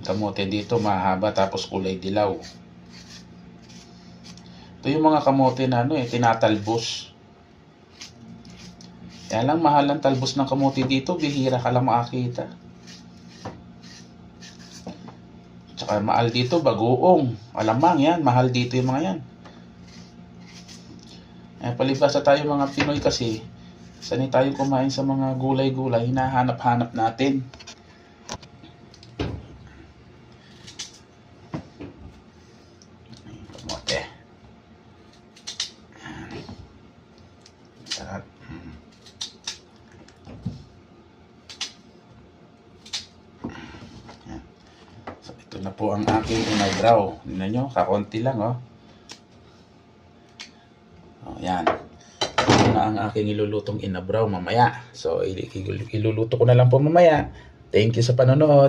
Kamote dito mahaba tapos kulay dilaw. Ito yung mga kamote na tinatalbos. Kaya lang mahal ang talbos ng kamote dito, bihira ka lang makakita. Tsaka mahal dito bagoong, alamang yan, mahal dito yung mga yan. Palibhasa tayo mga Pinoy kasi, sanay tayo kumain sa mga gulay-gulay, hinahanap-hanap natin. Kamote. Sarap. So, ito na po ang aking inabraw. Tignan nyo, kakonti lang yan. Ito na ang aking ilulutong inabraw mamaya. So, iluluto ko na lang po mamaya. Thank you sa panonood.